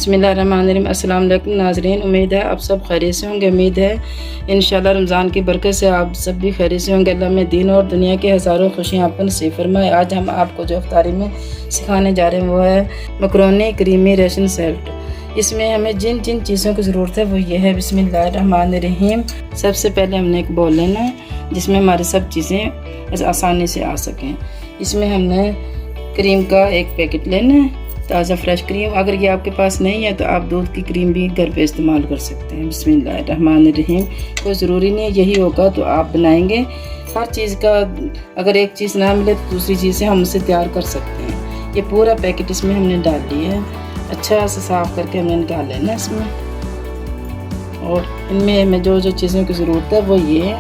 बिस्मिल्लाहिर्रहमानिर्रहीम। अस्सलाम वालेकुम नाज़रीन, उम्मीद है आप सब खैरियत से होंगे। उम्मीद है इंशाल्लाह रमज़ान की बरकत से आप सब भी खैरियत से होंगे। अल्लाह में दीन और दुनिया की हज़ारों खुशियाँ आपको नसीब फरमाए। आज हम आपको जो इफ्तारी में सिखाने जा रहे हैं वो है मकरोनी क्रीमी रेशन सेट। इसमें हमें जिन जिन चीज़ों की ज़रूरत है वो ये है। बिस्मिल्लाहिर्रहमानिर्रहीम। सबसे पहले हमने एक बॉल लेना है जिसमें हमारी सब चीज़ें आसानी से आ सकें। इसमें हमने क्रीम का एक पैकेट लेना है, ताज़ा फ्रेश क्रीम। अगर ये आपके पास नहीं है तो आप दूध की क्रीम भी घर पे इस्तेमाल कर सकते हैं। बिस्मिल्लाहिर्रहमानिर्रहीम। कोई ज़रूरी नहीं है यही होगा तो आप बनाएंगे। हर चीज़ का अगर एक चीज़ ना मिले तो दूसरी चीज़ से हम उसे तैयार कर सकते हैं। ये पूरा पैकेट इसमें हमने डाल लिया है, अच्छा से साफ़ करके हमने निकाल लेना इसमें। और इनमें हमें जो जो चीज़ों की ज़रूरत है वो ये है।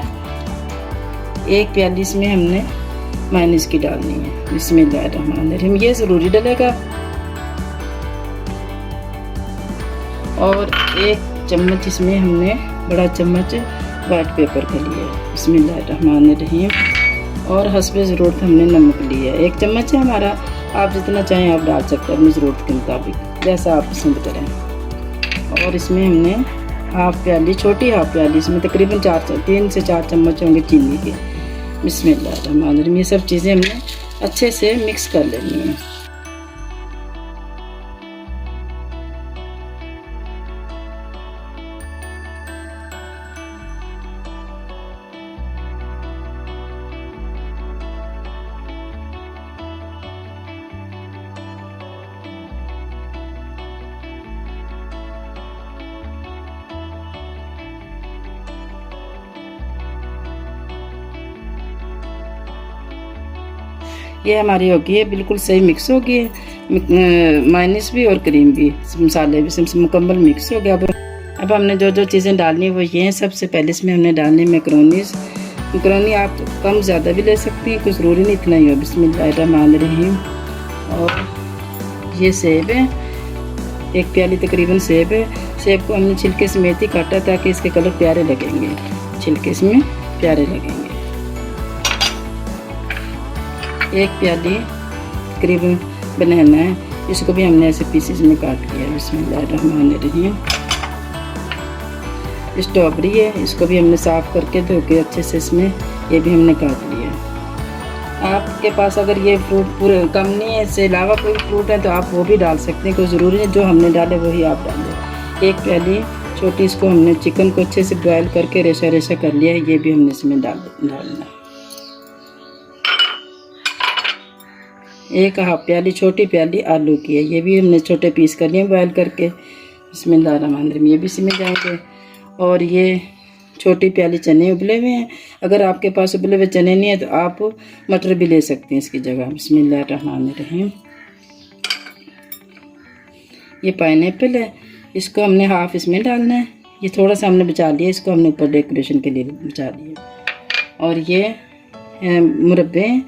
एक प्याली इसमें हमने मायोनीज़ की डालनी है। बिस्मिल्लाहिर्रहमानिर्रहीम। ये ज़रूरी डलेगा। और एक चम्मच इसमें हमने बड़ा चम्मच वाइट पेपर का लिया है। बिस्मिल्लाहिर्रहमानिर्रहीम। और हस्बे ज़रूरत हमने नमक लिया है। एक चम्मच है हमारा, आप जितना चाहें आप डाल सकते हैं अपनी ज़रूरत के मुताबिक, जैसा आप पसंद करें। और इसमें हमने हाफ़ प्याली, छोटी हाफ़ प्याली, इसमें तकरीबन 3 से 4 चम्मच होंगे चीनी के। बिस्मिल्लाहिर्रहमानिर्रहीम। ये सब चीज़ें हमने अच्छे से मिक्स कर लेनी है। ये हमारी होगी है बिल्कुल सही मिक्स हो गई है। मायोनीज़ भी और क्रीम भी, मसाले भी मुकम्मल मिक्स हो गया। अब हमने जो जो चीज़ें डालनी है वो ये हैं। सबसे पहले इसमें हमने डालनी मैक्रोनीज़। मैक्रोनी आप कम ज़्यादा भी ले सकती हैं, कुछ ज़रूरी नहीं इतना ही हो। बिस्मिल्लाहिर्रहमानिर्रहीम। और ये सेब है, एक प्याली तकरीबन सेब है। सेब को हमने छिलके समेत ही काटा ताकि इसके कलर प्यारे लगेंगे, छिलके इसमें प्यारे लगेंगे। एक प्याली तकरीबन बनाना है, इसको भी हमने ऐसे पीसेस में काट लिया है। बिस्मिल्लाहिर्रहमानिर्रहीम। स्ट्रॉबेरी है, इसको भी हमने साफ़ करके धो के अच्छे से इसमें ये भी हमने काट लिया है। आपके पास अगर ये फ्रूट पूरे कम नहीं है, इससे अलावा कोई फ्रूट है तो आप वो भी डाल सकते हैं, कोई ज़रूरी है जो हमने डाले वही आप डालें। एक प्याली छोटी, इसको हमने चिकन को अच्छे से बॉयल करके रेशा रेशा कर लिया है, ये भी हमने इसमें डालना है। एक हाफ़ प्याली, छोटी प्याली आलू की है, ये भी हमने छोटे पीस कर लिए बॉयल करके। बिस्मिल्लाहिर्रहमानिर्रहीम। ये भी इसमें जाएंगे। और ये छोटी प्याली चने उबले हुए हैं, अगर आपके पास उबले हुए चने नहीं है तो आप मटर भी ले सकते हैं इसकी जगह। बिस्मिल्लाहिर्रहमानिर्रहीम। ये पाइनएप्पल है, इसको हमने हाफ़ इसमें डालना है। ये थोड़ा सा हमने बचा लिया, इसको हमने ऊपर डेकोरेशन के लिए बचा लिया। और ये मुरब्बे,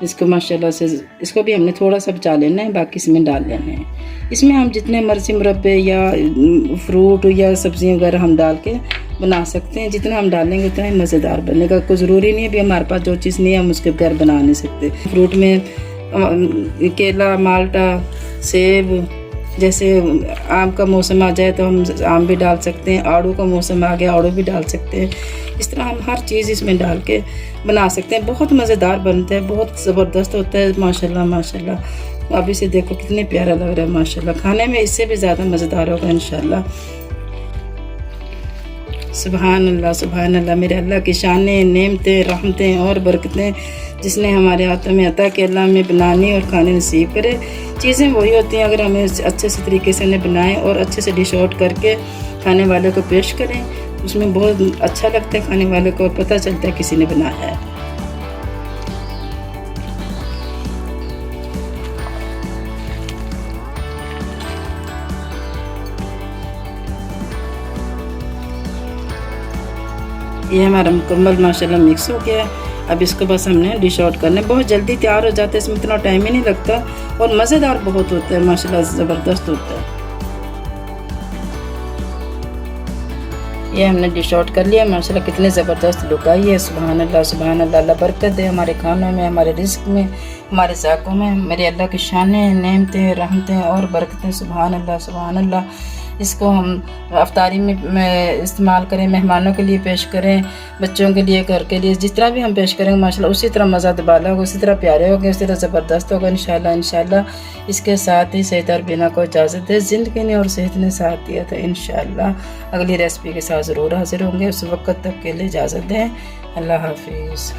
इसको माशाल्लाह से इसको भी हमने थोड़ा सा बचा लेना है, बाकी इसमें डाल लेने हैं। इसमें हम जितने मर्जी मुरब्बे या फ्रूट या सब्जियां वगैरह हम डाल के बना सकते हैं। जितना हम डालेंगे उतना ही मज़ेदार बनेगा। कोई ज़रूरी नहीं है भी हमारे पास जो चीज़ नहीं है हम उसके बगैर बना नहीं सकते। फ्रूट में केला, माल्टा, सेब, जैसे आम का मौसम आ जाए तो हम आम भी डाल सकते हैं। आड़ू का मौसम आ गया, आड़ू भी डाल सकते हैं। इस तरह हम हर चीज़ इसमें डाल के बना सकते हैं। बहुत मज़ेदार बनते हैं, बहुत ज़बरदस्त होता है। माशाल्लाह माशाल्लाह। अब इसे देखो कितने प्यारा लग रहा है माशाल्लाह। खाने में इससे भी ज़्यादा मज़ेदार होगा इंशाल्लाह। सुभान अल्लाह सुभान अल्लाह। मेरे अल्लाह की शानें, नेमतें, रहमतें और बरकतें जिसने हमारे हाथों में अता कि अल्लाह में बनाने और खाने नसीब करे। चीज़ें वही होती हैं अगर हमें अच्छे से तरीके से उन्हें बनाएं और अच्छे से डिश आउट करके खाने वाले को पेश करें, उसमें बहुत अच्छा लगता है खाने वाले को, पता चलता है किसी ने बनाया है। ये हमारा मुकम्मल माशाल्लाह मिक्स हो गया है। अब इसको बस हमने डिश आउट करना है। बहुत जल्दी तैयार हो जाता है, इसमें इतना टाइम ही नहीं लगता और मज़ेदार बहुत होता है माशाल्लाह, ज़बरदस्त होता है। ये हमने डिश आउट कर लिया। माशाल्लाह कितनी ज़बरदस्त लुक आई है। सुभान अल्लाह सुभान अल्लाह। अल्लाह बरकत दे हमारे खानों में, हमारे रिस्क में, हमारे ज़ाक़ों में। मेरे अल्लाह की शानें, नेमतें, रहमतें और बरकतें। सुभान अल्लाह सुभान अल्लाह। इसको हम अफ्तारी में इस्तेमाल करें, मेहमानों के लिए पेश करें, बच्चों के लिए, घर के लिए, जिस तरह भी हम पेश करेंगे माशाल्लाह उसी तरह मज़ा दुबाला होगा, उसी तरह प्यारे होंगे, उसी तरह ज़बरदस्त होगा इंशाल्लाह। इसके साथ ही सईदार बीना को इजाज़त है। ज़िंदगी ने और सेहत ने साथ दिया था। इंशाल्लाह अगली रेसिपी के साथ ज़रूर हाजिर होंगे। उस वक्त तक के लिए इजाज़त दें। अल्लाह हाफिज़।